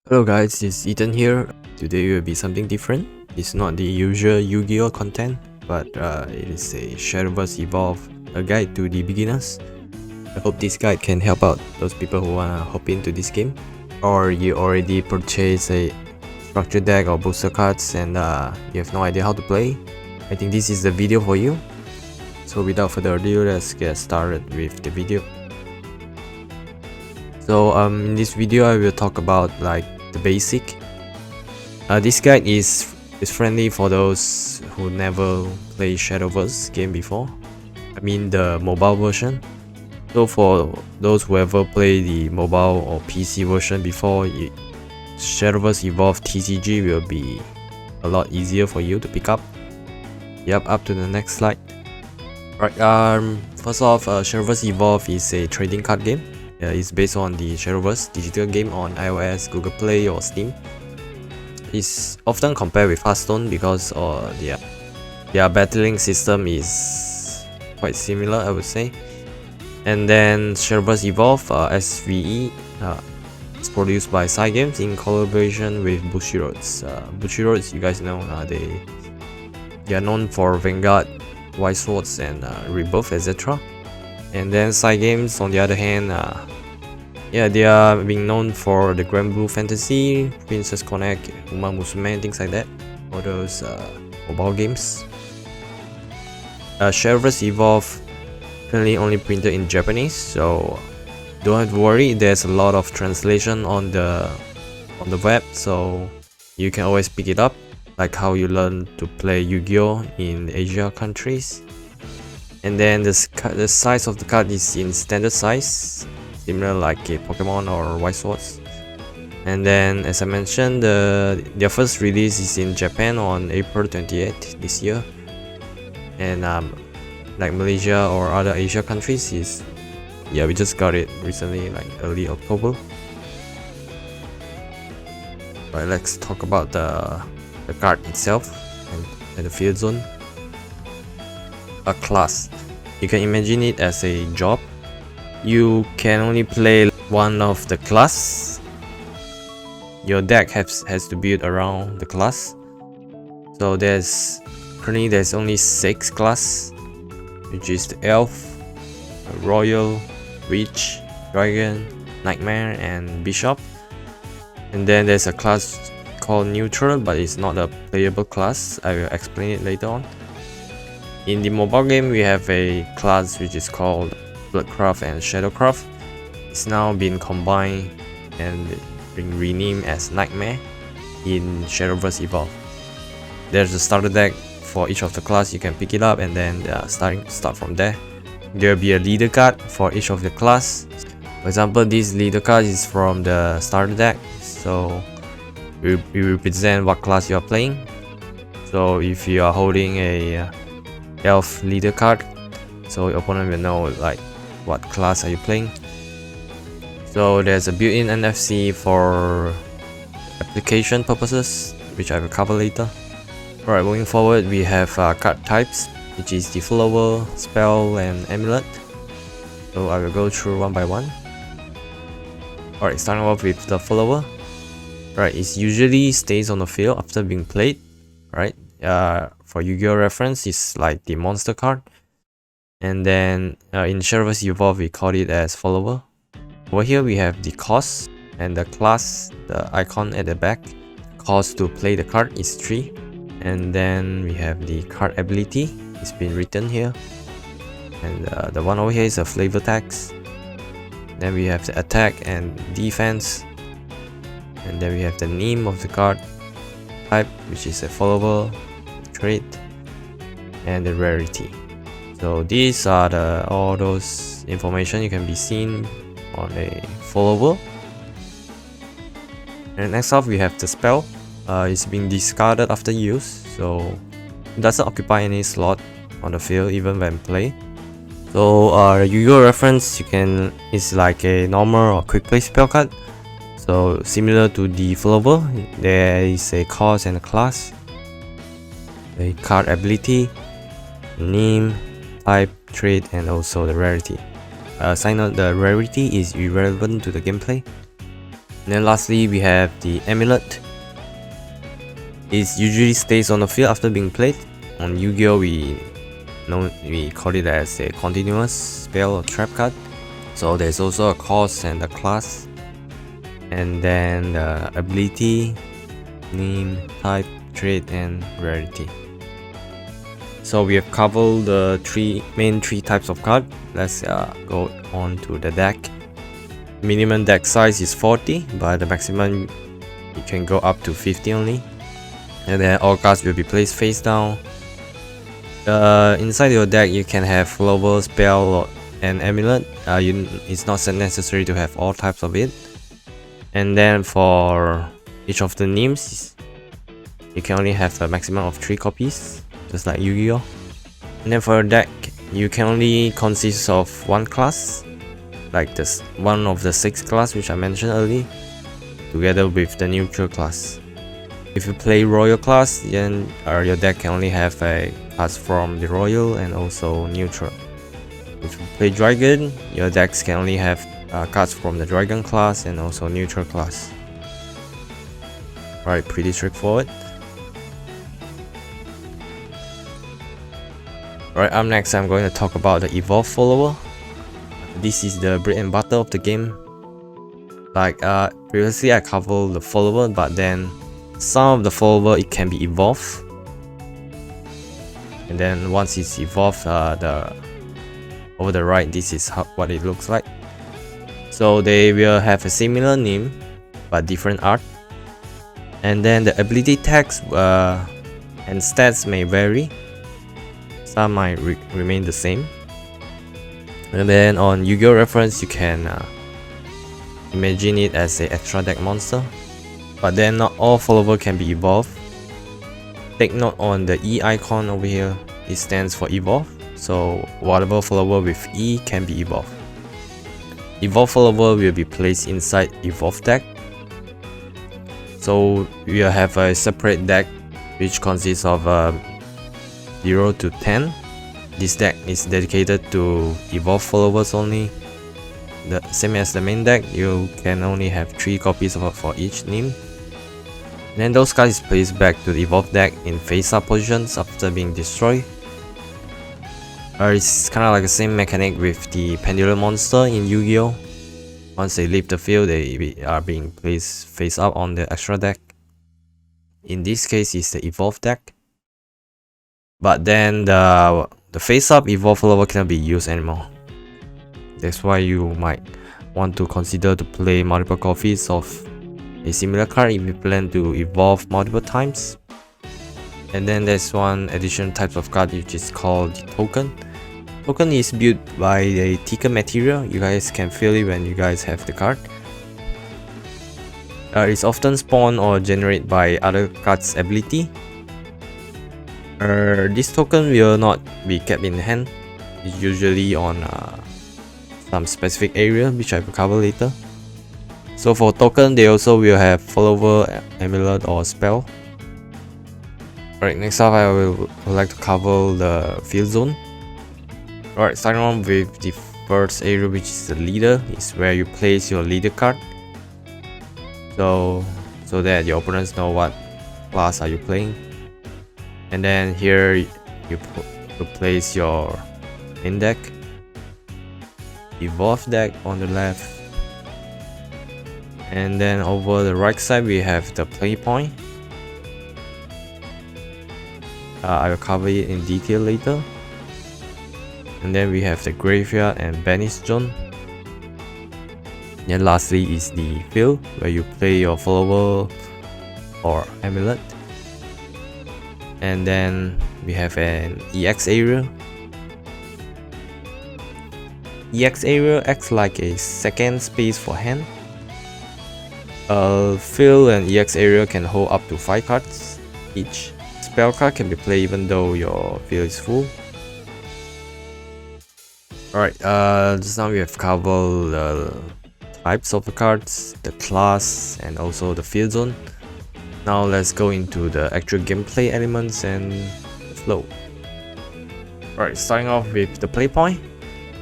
Hello guys, it's Ethan here. Today will be something different. It's not the usual Yu-Gi-Oh content, but it is a Shadowverse Evolve, a guide to the beginners. I hope this guide can help out those people who wanna hop into this game, or you already purchased a structure deck or booster cards and you have no idea how to play. I think this is the video for you. So without further ado, let's get started with the video. So in this video I will talk about like the basic. This guide is friendly for those who never play Shadowverse game before. I mean the mobile version. So for those who ever play the mobile or PC version before, Shadowverse Evolve TCG will be a lot easier for you to pick up. Yep, up to the next slide. Right, first off, Shadowverse Evolve is a trading card game. It's based on the Shadowverse digital game on iOS, Googleplay or Steam. It's often compared with Hearthstone because their battling system is quite similar, I would say. And then Shadowverse Evolve SVE is produced by Cygames in collaboration with Bushiroads. Bushiroads, you guys know, they are known for Vanguard, White Swords and Rebirth, etc. And then Cygames, on the other hand, they are being known for the Grand Blue Fantasy, Princess Connect, Uma Musume, things like that. All those mobile games. Shadowverse Evolve currently only printed in Japanese, so don't have to worry. There's a lot of translation on the web, so you can always pick it up, like how you learn to play Yu-Gi-Oh in Asia countries. And then the size of the card is in standard size, similar like a Pokemon or White Swords. And then, as I mentioned, their first release is in Japan on April 28th this year. And like Malaysia or other Asia countries we just got it recently, like early October. Right, let's talk about the card itself and the field zone. A class. You can imagine it as a job. You can only play one of the class. Your deck has to build around the class. So currently there's only 6 class, which is the Elf, Royal, Witch, Dragon, Nightmare and Bishop. And then there's a class called Neutral, but it's not a playable class. I will explain it later on. In the mobile game, we have a class which is called Bloodcraft and Shadowcraft. It's now been combined and been renamed as Nightmare in Shadowverse Evolve. There's a starter deck for each of the class. You can pick it up and then start from there. There will be a leader card for each of the class. For example, this leader card is from the starter deck, so it represent what class you are playing. So if you are holding a Elf leader card, so your opponent will know like what class are you playing. So there's a built-in NFC for application purposes, which I will cover later. Alright, moving forward, we have card types, which is the follower, spell and amulet. So I will go through one by one. Alright, starting off with the follower. Right, it usually stays on the field after being played. Right, for Yu-Gi-Oh reference, it's like the monster card. And then in Shadowverse Evolve, we call it as follower. Over here we have the cost and the class, the icon at the back. Cost to play the card is 3. And then we have the card ability, it's been written here. And the one over here is a flavor text. Then we have the attack and defense. And then we have the name of the card type, which is a follower, trait, and the rarity. So these are all those information you can be seen on a follower. And next off we have the spell. It's being discarded after use, so it doesn't occupy any slot on the field even when played. So Yu-Gi-Oh reference, it's like a normal or quick play spell card. So similar to the follower, there is a cost and a class, a card ability, name, type, trait, and also the rarity. Side note, the rarity is irrelevant to the gameplay. And then lastly, we have the Amulet. It usually stays on the field after being played. On Yu-Gi-Oh, we call it as a continuous spell or trap card. So there's also a cost and a class, and then the ability, name, type, trait, and rarity. So we have covered the main three types of card. Let's go on to the deck. Minimum deck size is 40, but the maximum you can go up to 50 only. And then all cards will be placed face down. Inside your deck you can have global spell and amulet. It's not necessary to have all types of it. And then for each of the names, you can only have a maximum of 3 copies, just like Yu-Gi-Oh. And then for a deck, you can only consist of one class, like this one of the 6 class which I mentioned earlier, together with the neutral class. If you play royal class, then your deck can only have a cards from the royal and also neutral. If you play dragon, your decks can only have cards from the dragon class and also neutral class. Alright, pretty straightforward. Alright, up next I'm going to talk about the evolve follower. This is the bread and butter of the game. Like previously I covered the follower, but then some of the follower it can be evolved, and then once it's evolved, over the right, this is what it looks like. So they will have a similar name but different art, and then the ability text and stats may vary. Some might remain the same. And then on Yu-Gi-Oh reference, you can imagine it as an extra deck monster. But then not all follower can be evolved. Take note on the E icon over here, it stands for evolve. So whatever follower with E can be evolved. Evolve follower will be placed inside evolve deck. So we will have a separate deck which consists of 0 to 10. This deck is dedicated to evolve followers only. The same as the main deck, you can only have 3 copies for each name. Then those cards is placed back to the evolve deck in face-up positions after being destroyed. It's kind of like the same mechanic with the pendulum monster in Yu-Gi-Oh. Once they leave the field, they are being placed face-up on the extra deck. In this case, it's the evolve deck. But then the face-up evolve follower cannot be used anymore. That's why you might want to consider to play multiple copies of a similar card if you plan to evolve multiple times. And then there's one additional type of card which is called the token. Token is built by a ticket material. You guys can feel it when you guys have the card. It's often spawned or generated by other cards' ability. This token will not be kept in hand. It's usually on some specific area which I will cover later. So for token, they also will have follower, amulet, or spell. Alright, next up I would like to cover the field zone. Alright, starting on with the first area, which is the leader. Is where you place your leader card. So that your opponents know what class are you playing. And then here you place your main deck, evolve deck on the left, and then over the right side we have the play point. I will cover it in detail later. And then we have the graveyard and banish zone. And lastly is the field, where you play your follower or amulet. And then we have an EX area. EX area acts like a second space for hand. Field and EX area can hold up to 5 cards each. Spell card can be played even though your field is full. Alright, just now we have covered the types of the cards, the class, and also the field zone. Now let's go into the actual gameplay elements and the flow. Alright, starting off with the play point.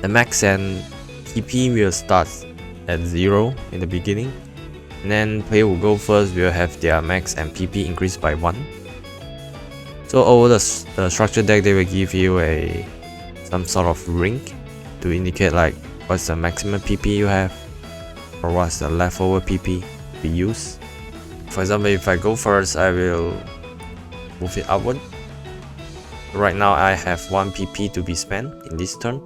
The max and TP will start at 0 in the beginning. And then player who go first will have their max and PP increased by 1. So over the structured deck, they will give you some sort of ring to indicate like what's the maximum PP you have or what's the leftover PP to be used. For example, if I go first, I will move it upward. Right now I have 1 PP to be spent in this turn.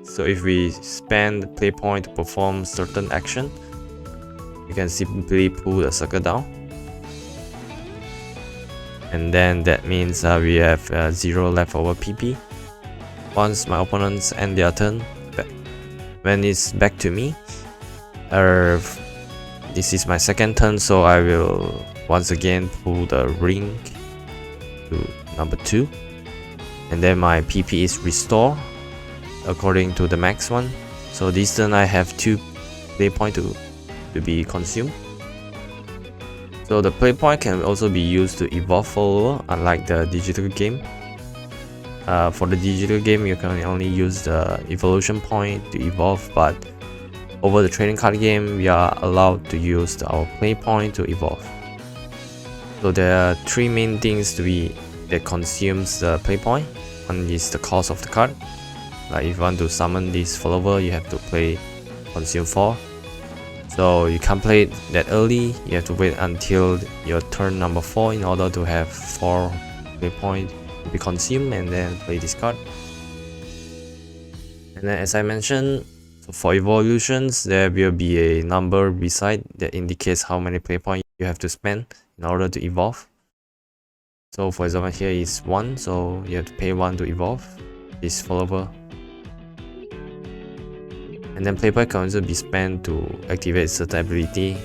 So if we spend the play point to perform certain action, you can simply pull the circle down. And then that means we have 0 leftover PP. Once my opponents end their turn, when it's back to me, this is my second turn, so I will once again pull the ring to number 2. And then my PP is restored according to the max one. So this turn I have 2 play point to be consumed. So the play point can also be used to evolve follower, unlike the digital game. For the digital game, you can only use the evolution point to evolve, but over the trading card game, we are allowed to use our play point to evolve. So there are 3 main things that consumes the play point. One is the cost of the card. Like if you want to summon this follower, you have to play consume 4. So you can't play it that early, you have to wait until your turn number 4 in order to have 4 play point to be consumed and then play this card. And then as I mentioned, for evolutions, there will be a number beside that indicates how many play points you have to spend in order to evolve. So for example, here is 1, so you have to pay 1 to evolve this follower. And then play point can also be spent to activate certain ability.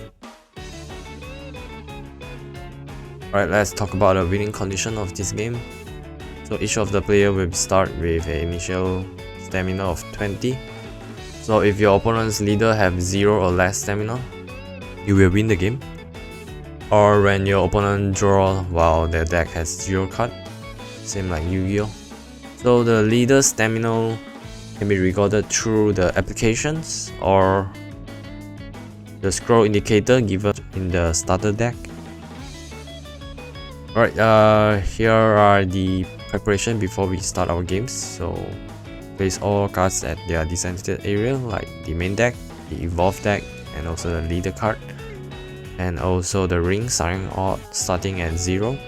Alright, let's talk about the winning condition of this game. So each of the player will start with an initial stamina of 20. So if your opponent's leader have 0 or less stamina, you will win the game. Or when your opponent draw while their deck has 0 card, same like Yu-Gi-Oh! So the leader's stamina can be recorded through the applications or the scroll indicator given in the starter deck. Alright, here are the preparation before we start our games. So place all cards at their designated area, like the main deck, the evolve deck, and also the leader card, and also the ring starting at 0.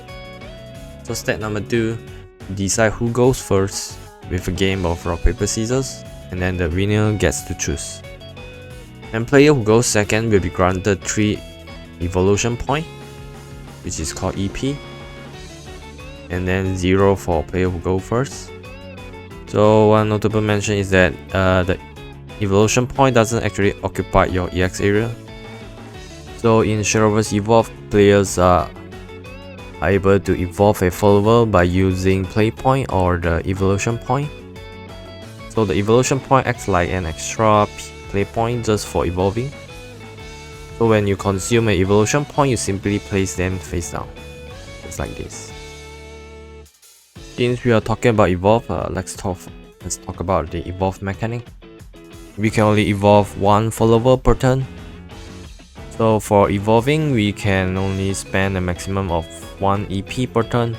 So step number 2, decide who goes first with a game of rock paper scissors, and then the winner gets to choose. And player who goes second will be granted 3 evolution point, which is called EP, and then 0 for player who go first. So one notable mention is that the evolution point doesn't actually occupy your EX area. So in Shadowverse Evolve, players are able to evolve a follower by using play point or the evolution point. So the evolution point acts like an extra play point just for evolving. So when you consume an evolution point, you simply place them face down, just like this. Since we are talking about evolve, let's talk about the evolve mechanic. We can only evolve 1 follower per turn. So for evolving, we can only spend a maximum of 1 EP per turn.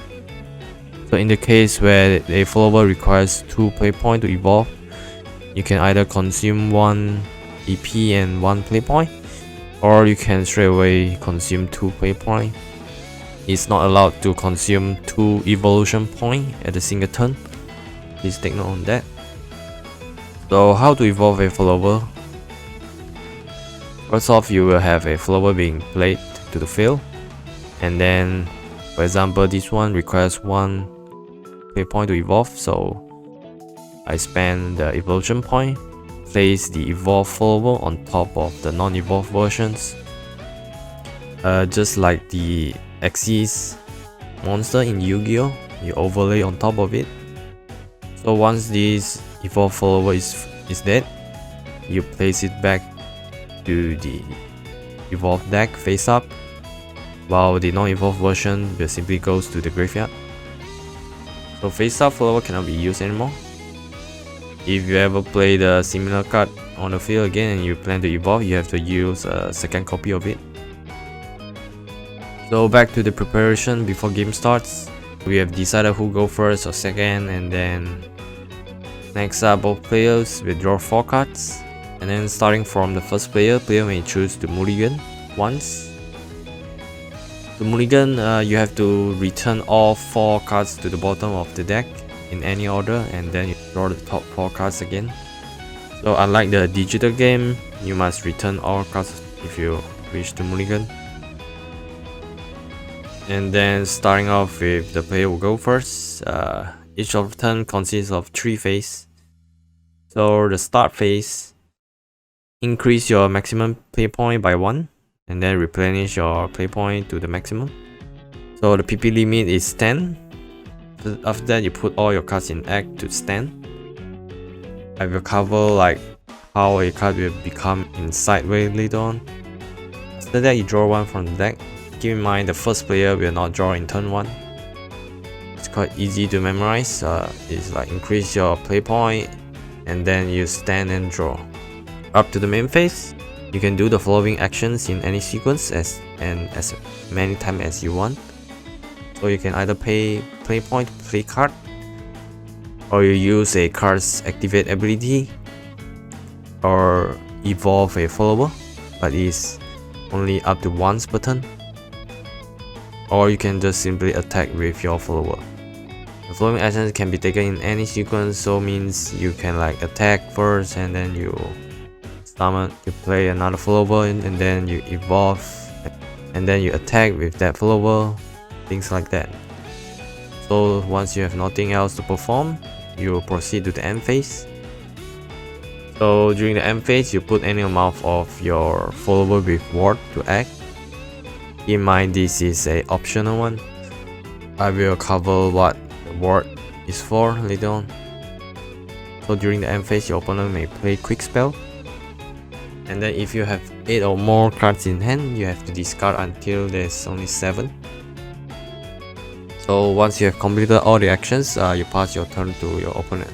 So in the case where a follower requires 2 play point to evolve, you can either consume 1 EP and 1 play point, or you can straight away consume 2 play point. It's not allowed to consume 2 evolution point at a single turn. Please take note on that. So how to evolve a follower? First off, you will have a follower being played to the field, and then for example, this one requires 1 play point to evolve, so I spend the evolution point, place the evolved follower on top of the non-evolved versions, just like the Axis monster in Yu-Gi-Oh! You overlay on top of it. So once this evolved follower is dead, you place it back to the evolved deck face up, while the non-evolved version will simply goes to the graveyard. So face up follower cannot be used anymore. If you ever play the similar card on the field again and you plan to evolve, you have to use a second copy of it. So back to the preparation before game starts. We have decided who go first or second, and then next up both players will draw 4 cards. And then starting from the first player may choose to mulligan once. To mulligan, you have to return all 4 cards to the bottom of the deck in any order, and then you draw the top 4 cards again. So unlike the digital game, you must return all cards if you wish to mulligan. And then starting off with the player will go first. Each of the turn consists of 3 phases. So the start phase, increase your maximum play point by 1 and then replenish your play point to the maximum. So the PP limit is 10. After that, you put all your cards in act to stand. I will cover like how a card will become in sideways later on. After that, you draw 1 from the deck. Keep in mind the first player will not draw in turn 1. It's quite easy to memorize. It's like increase your play point and then you stand and draw. Up to the main phase, you can do the following actions in any sequence as many times as you want. So you can either pay play point to play card, or you use a card's activate ability, or evolve a follower, but it's only up to once per turn. Or you can just simply attack with your follower. The following actions can be taken in any sequence, so means you can like attack first and then you summon, you play another follower and then you evolve and then you attack with that follower, things like that. So once you have nothing else to perform, you proceed to the end phase. So during the end phase, you put any amount of your follower with ward to act. Keep in mind this is a optional one. I will cover what the ward is for later on. So during the end phase, your opponent may play quick spell. And then if you have 8 or more cards in hand, you have to discard until there's only 7. So once you have completed all the actions, you pass your turn to your opponent.